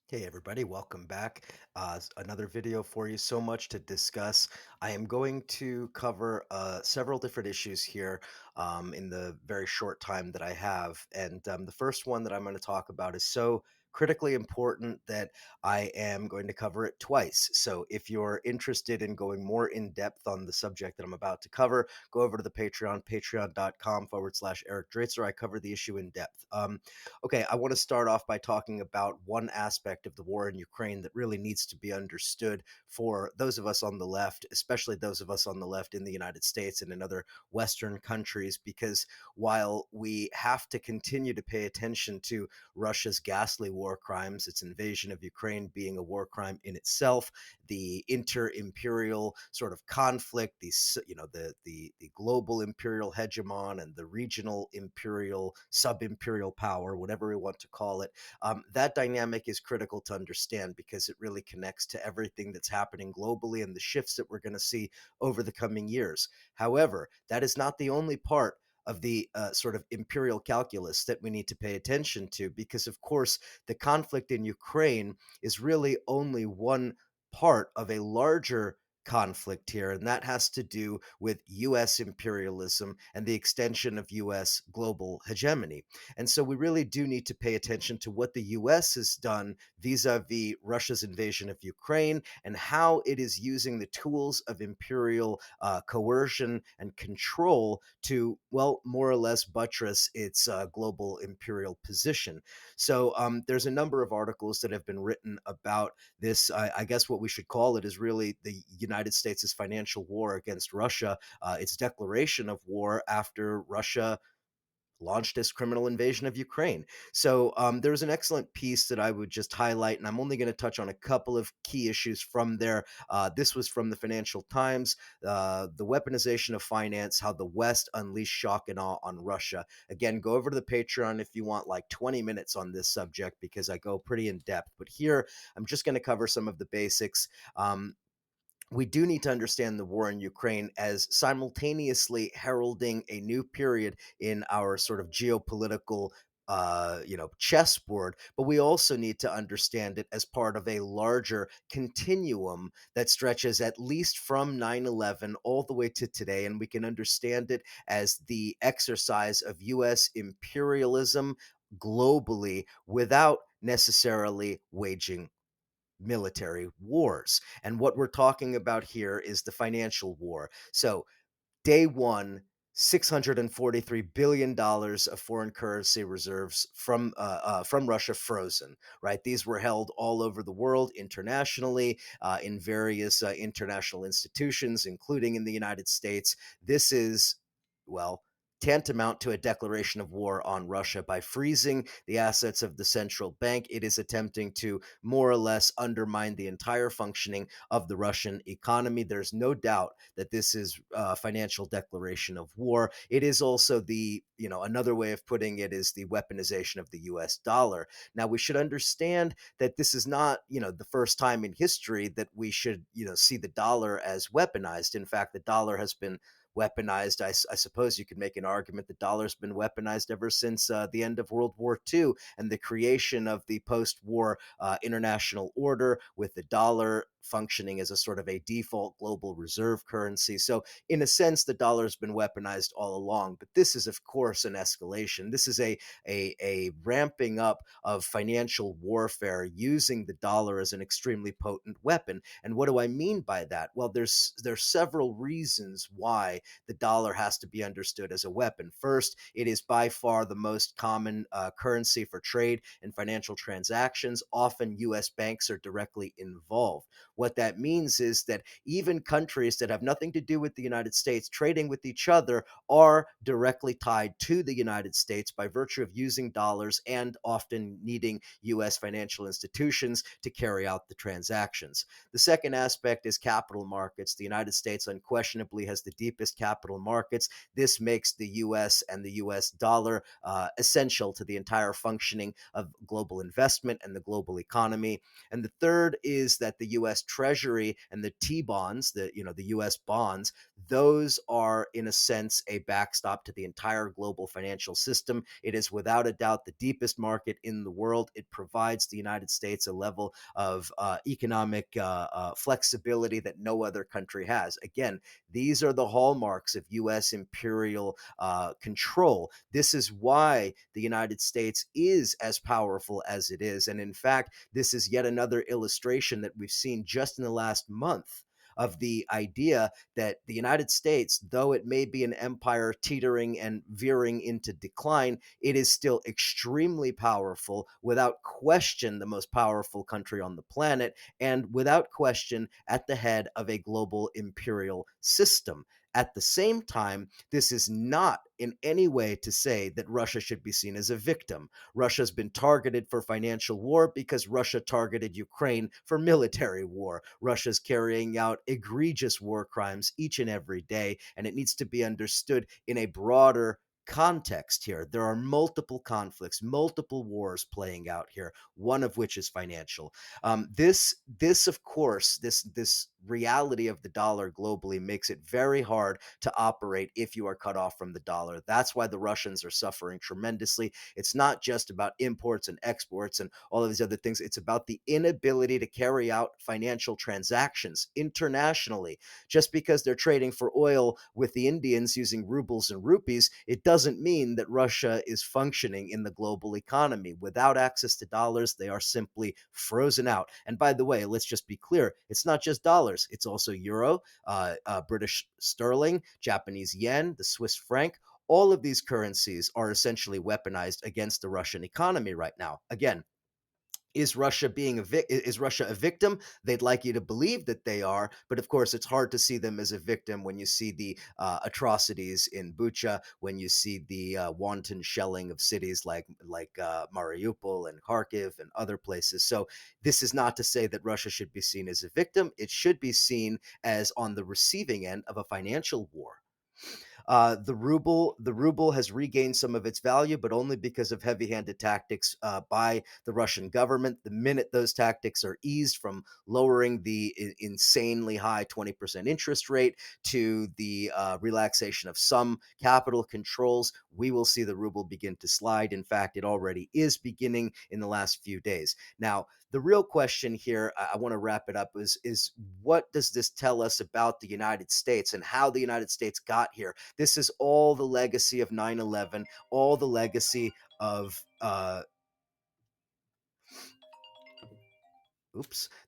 Hey everybody, welcome back. Another video for you. So much to discuss. I am going to cover several different issues here in the very short time that I have. And the first one that I'm going to talk about is so critically important that I am going to cover it twice. So if you're interested in going more in depth on the subject that I'm about to cover, go over to the Patreon, patreon.com/Eric Dratzer. I cover the issue in depth. Okay, I want to start off by talking about one aspect of the war in Ukraine that really needs to be understood for those of us on the left, especially those of us on the left in the United States and in other Western countries, because while we have to continue to pay attention to Russia's ghastly war crimes, its invasion of Ukraine being a war crime in itself, the inter-imperial sort of conflict, the global imperial hegemon and the regional imperial sub-imperial power, whatever we want to call it. That dynamic is critical to understand because it really connects to everything that's happening globally and the shifts that we're going to see over the coming years. However, that is not the only part of the sort of imperial calculus that we need to pay attention to, because, of course, the conflict in Ukraine is really only one part of a larger conflict here, and that has to do with US imperialism and the extension of US global hegemony. And so we really do need to pay attention to what the US has done vis a vis Russia's invasion of Ukraine and how it is using the tools of imperial coercion and control to, well, more or less buttress its global imperial position. So there's a number of articles that have been written about this. I guess what we should call it is really the United States' financial war against Russia, its declaration of war after Russia launched its criminal invasion of Ukraine. So there was an excellent piece that I would just highlight, and I'm only going to touch on a couple of key issues from there. This was from the Financial Times, the weaponization of finance, how the West unleashed shock and awe on Russia. Again, go over to the Patreon if you want like 20 minutes on this subject because I go pretty in depth. But here, I'm just going to cover some of the basics. We do need to understand the war in Ukraine as simultaneously heralding a new period in our sort of geopolitical chessboard, but we also need to understand it as part of a larger continuum that stretches at least from 9/11 all the way to today, and we can understand it as the exercise of US imperialism globally without necessarily waging military wars. And what we're talking about here is the financial war. So, day one, $643 billion of foreign currency reserves from Russia frozen. Right, these were held all over the world, internationally, in various international institutions, including in the United States. This is, well, tantamount to a declaration of war on Russia. By freezing the assets of the central bank, it is attempting to more or less undermine the entire functioning of the Russian economy. There's no doubt that this is a financial declaration of war. It is also another way of putting it is the weaponization of the US dollar. Now, we should understand that this is not, the first time in history that we should, see the dollar as weaponized. In fact, the dollar has been weaponized. I suppose you could make an argument the dollar's been weaponized ever since the end of World War II and the creation of the post-war international order, with the dollar functioning as a sort of a default global reserve currency. So, in a sense, the dollar's been weaponized all along. But this is, of course, an escalation. This is a ramping up of financial warfare using the dollar as an extremely potent weapon. And what do I mean by that? Well, there's several reasons why the dollar has to be understood as a weapon. First, it is by far the most common currency for trade and financial transactions. Often, U.S. banks are directly involved. What that means is that even countries that have nothing to do with the United States trading with each other are directly tied to the United States by virtue of using dollars and often needing U.S. financial institutions to carry out the transactions. The second aspect is capital markets. The United States unquestionably has the deepest capital markets. This makes the U.S. and the U.S. dollar essential to the entire functioning of global investment and the global economy. And the third is that the U.S. Treasury and the T bonds, the US bonds, those are in a sense a backstop to the entire global financial system. It is without a doubt the deepest market in the world. It provides the United States a level of economic flexibility that no other country has. Again, these are the hallmarks of US imperial control. This is why the United States is as powerful as it is. And in fact, this is yet another illustration that we've seen just in the last month of the idea that the United States, though it may be an empire teetering and veering into decline, it is still extremely powerful, without question, the most powerful country on the planet, and without question, at the head of a global imperial system. At the same time, this is not in any way to say that Russia should be seen as a victim. Russia's been targeted for financial war because Russia targeted Ukraine for military war. Russia's carrying out egregious war crimes each and every day, and it needs to be understood in a broader context here. There are multiple conflicts, multiple wars playing out here, one of which is financial. This of course, this reality of the dollar globally makes it very hard to operate if you are cut off from the dollar. That's why the Russians are suffering tremendously. It's not just about imports and exports and all of these other things. It's about the inability to carry out financial transactions internationally. Just because they're trading for oil with the Indians using rubles and rupees, it doesn't mean that Russia is functioning in the global economy. Without access to dollars, they are simply frozen out. And by the way, let's just be clear, it's not just dollars, it's also euro, British sterling, Japanese yen, the Swiss franc. All of these currencies are essentially weaponized against the Russian economy right now. Again, is Russia a victim? They'd like you to believe that they are, but of course, it's hard to see them as a victim when you see the atrocities in Bucha, when you see the wanton shelling of cities like Mariupol and Kharkiv and other places. So this is not to say that Russia should be seen as a victim. It should be seen as on the receiving end of a financial war. The ruble has regained some of its value, but only because of heavy-handed tactics by the Russian government. The minute those tactics are eased, from lowering the insanely high 20% interest rate to the relaxation of some capital controls, we will see the ruble begin to slide. In fact, it already is beginning in the last few days. Now, the real question here, I want to wrap it up, is what does this tell us about the United States and how the United States got here? This is all the legacy of 9/11, all the legacy of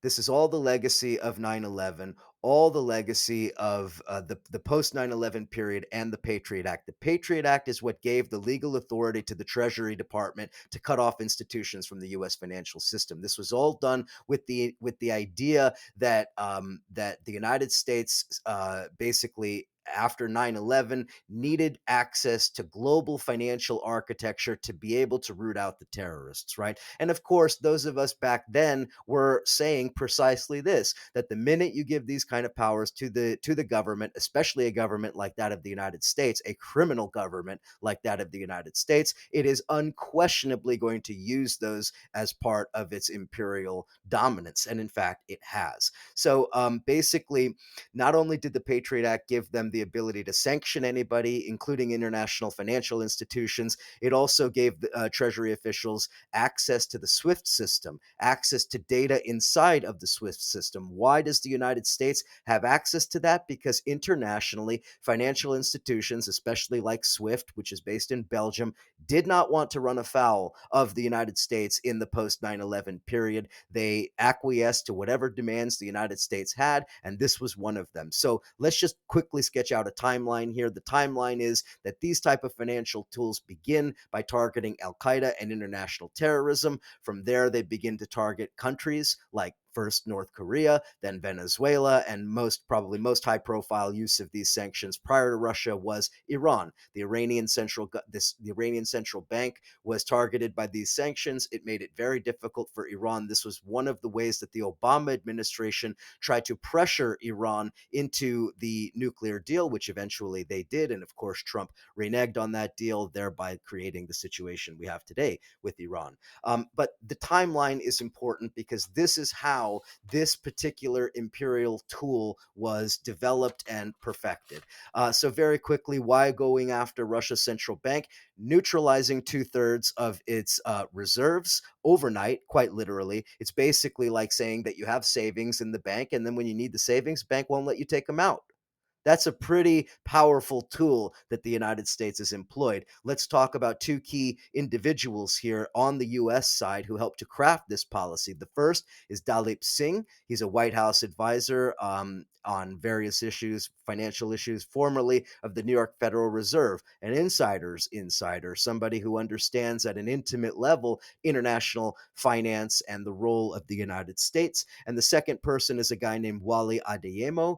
this is all the legacy of 9/11, all the legacy of the post 9/11 period and the Patriot Act. The Patriot Act is what gave the legal authority to the Treasury Department to cut off institutions from the US financial system. This was all done with the idea that that the United States basically after 9/11 needed access to global financial architecture to be able to root out the terrorists, right? And of course, those of us back then were saying precisely this, that the minute you give these kind of powers to the government, especially a government like that of the United States, a criminal government like that of the United States, it is unquestionably going to use those as part of its imperial dominance. And in fact, it has. So basically, not only did the Patriot Act give them the ability to sanction anybody, including international financial institutions, it also gave the, Treasury officials access to the SWIFT system, access to data inside of the SWIFT system. Why does the United States have access to that? Because internationally, financial institutions, especially like SWIFT, which is based in Belgium, did not want to run afoul of the United States in the post 9/11 period. They acquiesced to whatever demands the United States had, and this was one of them. So let's just quickly sketch out a timeline here. The timeline is that these type of financial tools begin by targeting Al Qaeda and international terrorism. From there, they begin to target countries like first North Korea, then Venezuela, and probably most high profile use of these sanctions prior to Russia was Iran. The Iranian central bank was targeted by these sanctions. It made it very difficult for Iran. This was one of the ways that the Obama administration tried to pressure Iran into the nuclear deal, which eventually they did. And of course, Trump reneged on that deal, thereby creating the situation we have today with Iran. But the timeline is important because this is how how this particular imperial tool was developed and perfected. So, very quickly, why going after Russia's central bank? Neutralizing two-thirds of its reserves overnight, quite literally. It's basically like saying that you have savings in the bank, and then when you need the savings, the bank won't let you take them out. That's a pretty powerful tool that the United States has employed. Let's talk about two key individuals here on the US side who helped to craft this policy. The first is Dalip Singh. He's a White House advisor on various issues, financial issues, formerly of the New York Federal Reserve, an insider's insider, somebody who understands at an intimate level international finance and the role of the United States. And the second person is a guy named Wally Adeyemo,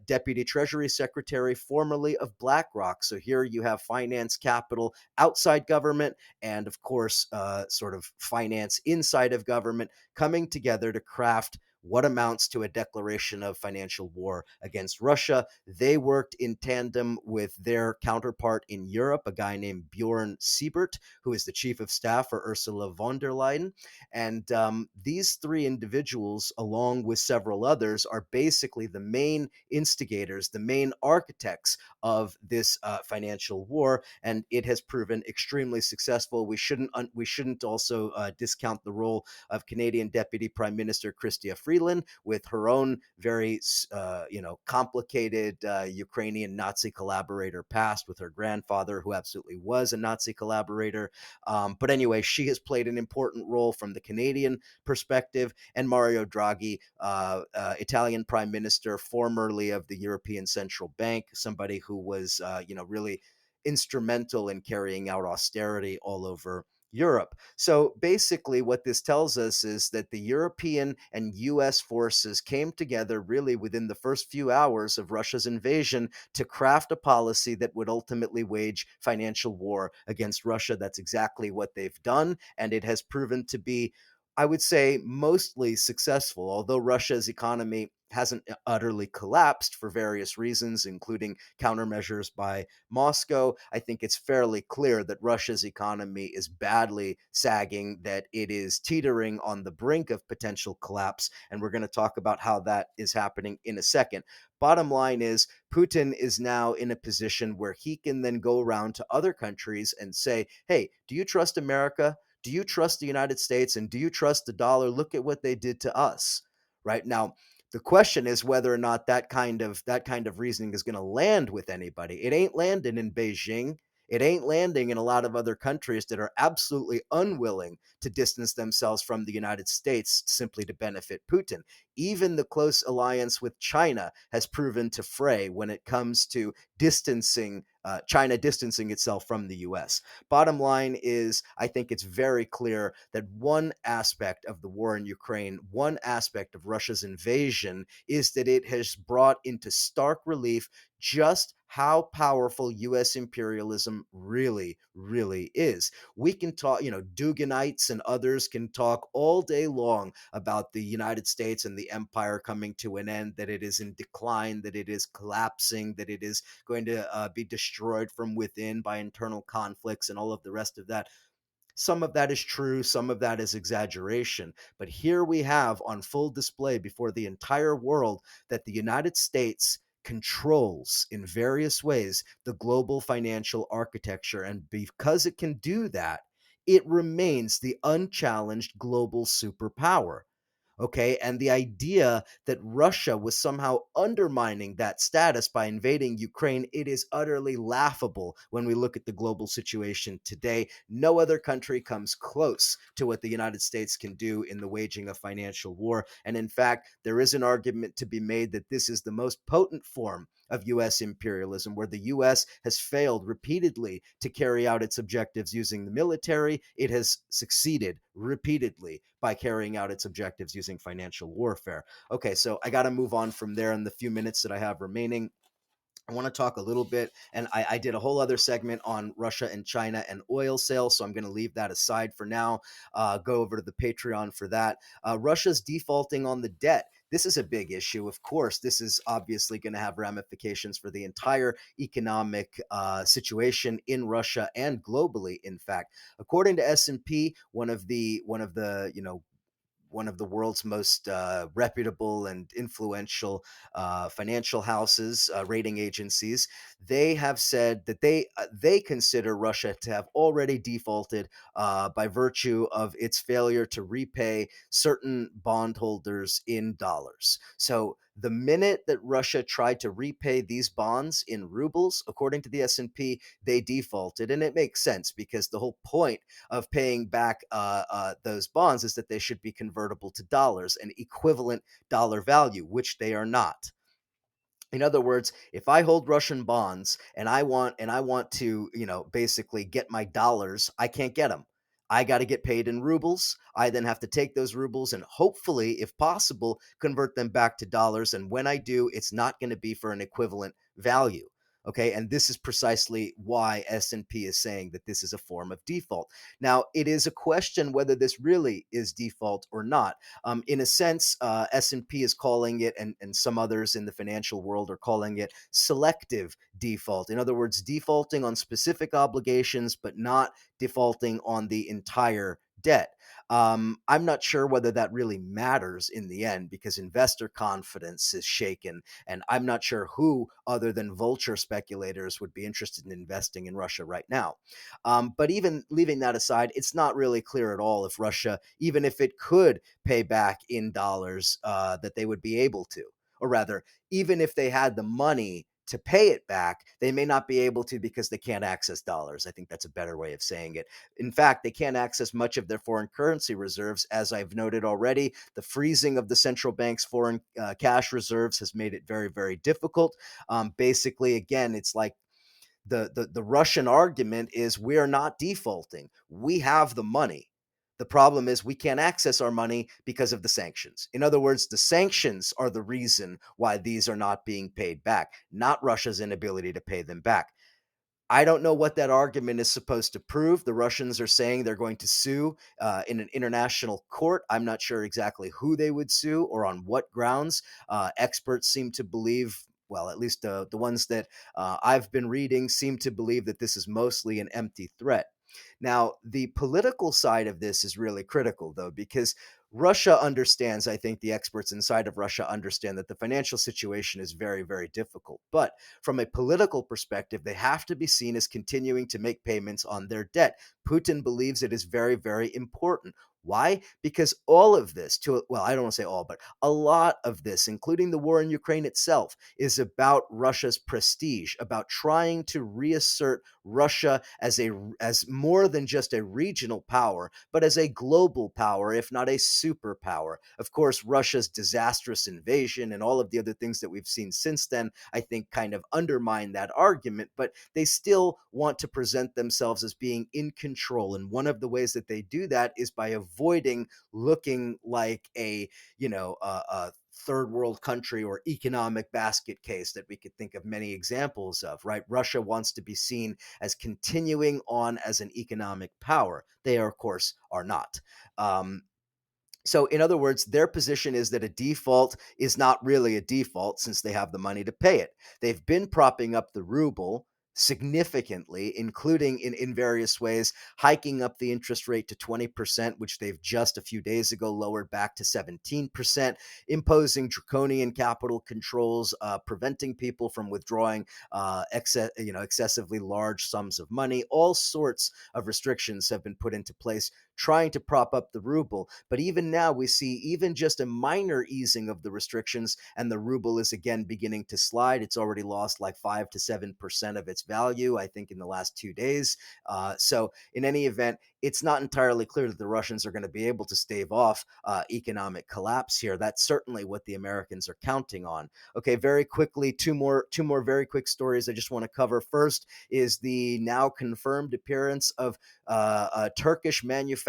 Deputy Treasury Secretary, formerly of BlackRock. So here you have finance capital outside government and, of course, sort of finance inside of government coming together to craft what amounts to a declaration of financial war against Russia. They worked in tandem with their counterpart in Europe, a guy named Bjorn Siebert, who is the chief of staff for Ursula von der Leyen. And these three individuals, along with several others, are basically the main instigators, the main architects of this financial war, and it has proven extremely successful. We shouldn't also discount the role of Canadian Deputy Prime Minister Chrystia Freeland, with her own very complicated Ukrainian Nazi collaborator past, with her grandfather who absolutely was a Nazi collaborator. But anyway, she has played an important role from the Canadian perspective, and Mario Draghi, Italian Prime Minister, formerly of the European Central Bank, somebody who was, really instrumental in carrying out austerity all over Europe. So basically, what this tells us is that the European and US forces came together really within the first few hours of Russia's invasion to craft a policy that would ultimately wage financial war against Russia. That's exactly what they've done, and it has proven to be, I would say, mostly successful, although Russia's economy hasn't utterly collapsed for various reasons, including countermeasures by Moscow. I think it's fairly clear that Russia's economy is badly sagging, that it is teetering on the brink of potential collapse. And we're going to talk about how that is happening in a second. Bottom line is, Putin is now in a position where he can then go around to other countries and say, hey, do you trust America? Do you trust the United States? And do you trust the dollar? Look at what they did to us. Right now, the question is whether or not that kind of reasoning is going to land with anybody. It ain't landing in Beijing. It ain't landing in a lot of other countries that are absolutely unwilling to distance themselves from the United States simply to benefit Putin. Even the close alliance with China has proven to fray when it comes to distancing China distancing itself from the US. Bottom line is, I think it's very clear that one aspect of the war in Ukraine, one aspect of Russia's invasion, is that it has brought into stark relief just how powerful US imperialism really, really is. We can talk, Duganites and others can talk all day long about the United States and the empire coming to an end, that it is in decline, that it is collapsing, that it is going to be destroyed from within by internal conflicts and all of the rest of that. Some of that is true, some of that is exaggeration. But here we have on full display before the entire world that the United States controls in various ways the global financial architecture. And because it can do that, it remains the unchallenged global superpower. Okay. And the idea that Russia was somehow undermining that status by invading Ukraine, it is utterly laughable when we look at the global situation today. No other country comes close to what the United States can do in the waging of financial war. And in fact, there is an argument to be made that this is the most potent form of US imperialism, where the US has failed repeatedly to carry out its objectives using the military. It has succeeded repeatedly by carrying out its objectives using financial warfare. Okay, so I got to move on from there in the few minutes that I have remaining. I want to talk a little bit, and I did a whole other segment on Russia and China and oil sales, so I'm going to leave that aside for now. Go over to the Patreon for that. Russia's defaulting on the debt. This is a big issue. Of course, this is obviously going to have ramifications for the entire economic situation in Russia and globally. In fact, according to S&P, one of the one of the world's most reputable and influential financial houses, rating agencies, they have said that they consider Russia to have already defaulted by virtue of its failure to repay certain bondholders in dollars. So the minute that Russia tried to repay these bonds in rubles, according to the S&P, they defaulted, and it makes sense because the whole point of paying back those bonds is that they should be convertible to dollars, an equivalent dollar value, which they are not. In other words, if I hold Russian bonds and I want to, basically get my dollars, I can't get them. I got to get paid in rubles. I then have to take those rubles and hopefully, if possible, convert them back to dollars. And when I do, it's not going to be for an equivalent value. Okay, and this is precisely why S&P is saying that this is a form of default. Now, it is a question whether this really is default or not. In a sense, S&P is calling it, and some others in the financial world are calling it selective default. In other words, defaulting on specific obligations, but not defaulting on the entire debt. I'm not sure whether that really matters in the end because investor confidence is shaken, and I'm not sure who, other than vulture speculators, would be interested in investing in Russia right now. But even leaving that aside, it's not really clear at all if Russia, even if it could pay back in dollars, that they would be able to. Or rather, even if they had the money to pay it back, they may not be able to because they can't access dollars. I think that's a better way of saying it. In fact, they can't access much of their foreign currency reserves. As I've noted already, the freezing of the central bank's foreign cash reserves has made it very, very difficult. Basically, again, it's like the Russian argument is we are not defaulting. We have the money. The problem is we can't access our money because of the sanctions. In other words, the sanctions are the reason why these are not being paid back, not Russia's inability to pay them back. I don't know what that argument is supposed to prove. The Russians are saying they're going to sue in an international court. I'm not sure exactly who they would sue or on what grounds. Experts seem to believe, well, at least the ones that I've been reading seem to believe that this is mostly an empty threat. Now, the political side of this is really critical, though, because Russia understands, I think the experts inside of Russia understand that the financial situation is very, very difficult. But from a political perspective, they have to be seen as continuing to make payments on their debt. Putin believes it is very, very important. Why? Because all of this, well, I don't want to say all, but a lot of this, including the war in Ukraine itself, is about Russia's prestige, about trying to reassert Russia as more than just a regional power, but as a global power, if not a superpower. Of course, Russia's disastrous invasion and all of the other things that we've seen since then, I think, kind of undermine that argument, but they still want to present themselves as being in control. And one of the ways that they do that is by avoiding looking like a third world country or economic basket case that we could think of many examples of, right? Russia wants to be seen as continuing on as an economic power. They, of course, are not. So, in other words, their position is that a default is not really a default since they have the money to pay it. They've been propping up the ruble significantly, including in various ways, hiking up the interest rate to 20%, which they've just a few days ago lowered back to 17%, imposing draconian capital controls, preventing people from withdrawing excessively large sums of money. All sorts of restrictions have been put into place trying to prop up the ruble. But even now, we see even just a minor easing of the restrictions, and the ruble is again beginning to slide. It's already lost like 5 to 7% of its value, I think, in the last 2 days. So, in any event, it's not entirely clear that the Russians are going to be able to stave off economic collapse here. That's certainly what the Americans are counting on. Okay, very quickly, two more very quick stories I just want to cover. First is the now confirmed appearance of Turkish manufactured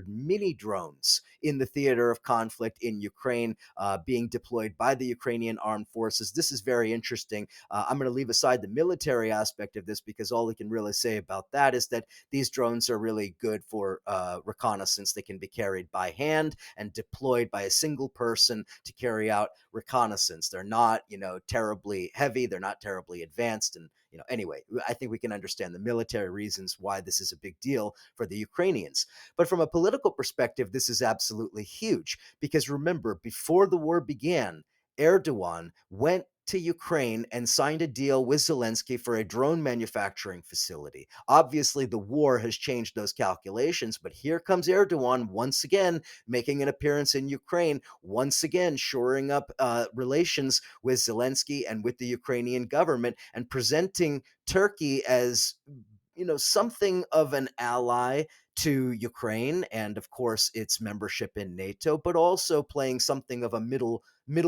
mini drones in the theater of conflict in Ukraine, being deployed by the Ukrainian armed forces. This is very interesting. I'm going to leave aside the military aspect of this because all we can really say about that is that these drones are really good for reconnaissance. They can be carried by hand and deployed by a single person to carry out reconnaissance. They're not, terribly heavy. They're not terribly advanced. And Anyway, I think we can understand the military reasons why this is a big deal for the Ukrainians. But from a political perspective, this is absolutely huge because remember, before the war began, Erdogan went to Ukraine and signed a deal with Zelensky for a drone manufacturing facility. Obviously, the war has changed those calculations, but here comes Erdogan once again making an appearance in Ukraine, once again shoring up relations with Zelensky and with the Ukrainian government and presenting Turkey as something of an ally to Ukraine and of course its membership in NATO, but also playing something of a middle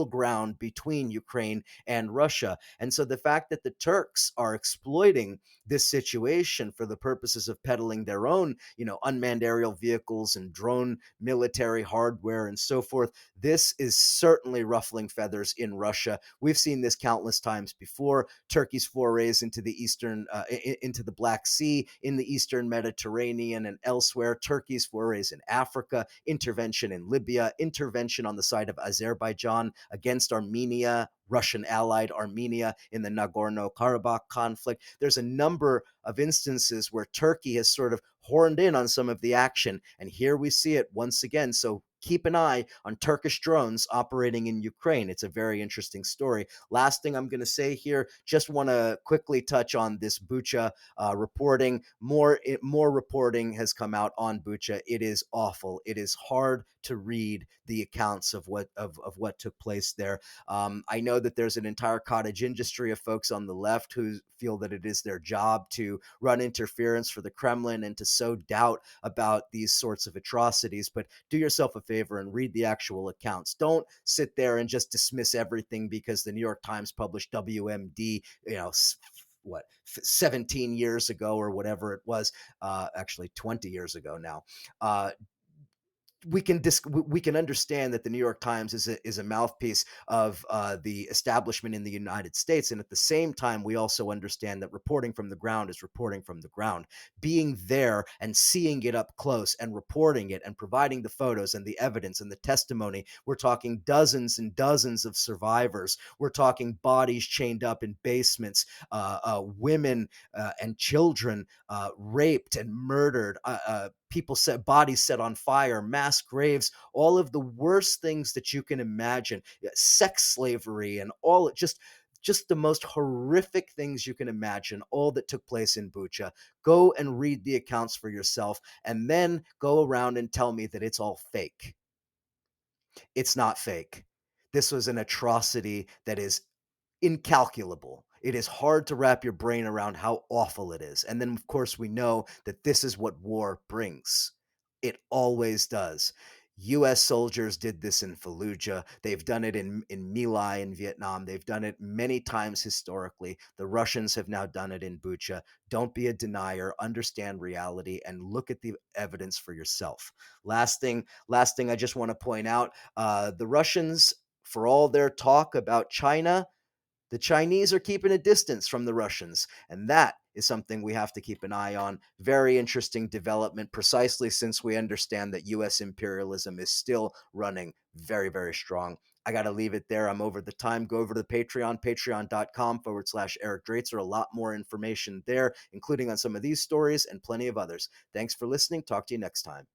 ground between Ukraine and Russia. And so the fact that the Turks are exploiting this situation for the purposes of peddling their own, unmanned aerial vehicles and drone military hardware and so forth, this is certainly ruffling feathers in Russia. We've seen this countless times before. Turkey's forays into the into the Black Sea, in the Eastern Mediterranean and elsewhere, Turkey's forays in Africa, intervention in Libya, intervention on the side of Azerbaijan against Armenia, Russian allied Armenia in the Nagorno-Karabakh conflict. There's a number of instances where Turkey has sort of horned in on some of the action, and here we see it once again. So keep an eye on Turkish drones operating in Ukraine. It's a very interesting story. Last thing I'm going to say here, just want to quickly touch on this Bucha reporting. More reporting has come out on Bucha. It is awful. It is hard to read the accounts of what took place there. I know that there's an entire cottage industry of folks on the left who feel that it is their job to run interference for the Kremlin and to sow doubt about these sorts of atrocities. But do yourself a favor and read the actual accounts. Don't sit there and just dismiss everything because the New York Times published WMD, 17 years ago or whatever it was, actually 20 years ago now. We can understand that the New York Times is a mouthpiece of the establishment in the United States, and at the same time, we also understand that reporting from the ground is reporting from the ground. Being there and seeing it up close and reporting it and providing the photos and the evidence and the testimony. We're talking dozens and dozens of survivors. We're talking bodies chained up in basements, women and children raped and murdered, people set bodies set on fire, mass graves, all of the worst things that you can imagine, sex slavery and all just the most horrific things you can imagine, all that took place in Bucha. Go and read the accounts for yourself and then go around and tell me that it's all fake. It's not fake. This was an atrocity that is incalculable. It is hard to wrap your brain around how awful it is. And then, of course, we know that this is what war brings. It always does. US soldiers did this in Fallujah. They've done it in My Lai in Vietnam. They've done it many times historically. The Russians have now done it in Bucha. Don't be a denier. Understand reality and look at the evidence for yourself. Last thing I just want to point out, the Russians, for all their talk about China, the Chinese are keeping a distance from the Russians, and that is something we have to keep an eye on. Very interesting development, precisely since we understand that U.S. imperialism is still running very, very strong. I got to leave it there. I'm over the time. Go over to the Patreon, patreon.com/Eric Draitzer. A lot more information there, including on some of these stories and plenty of others. Thanks for listening. Talk to you next time.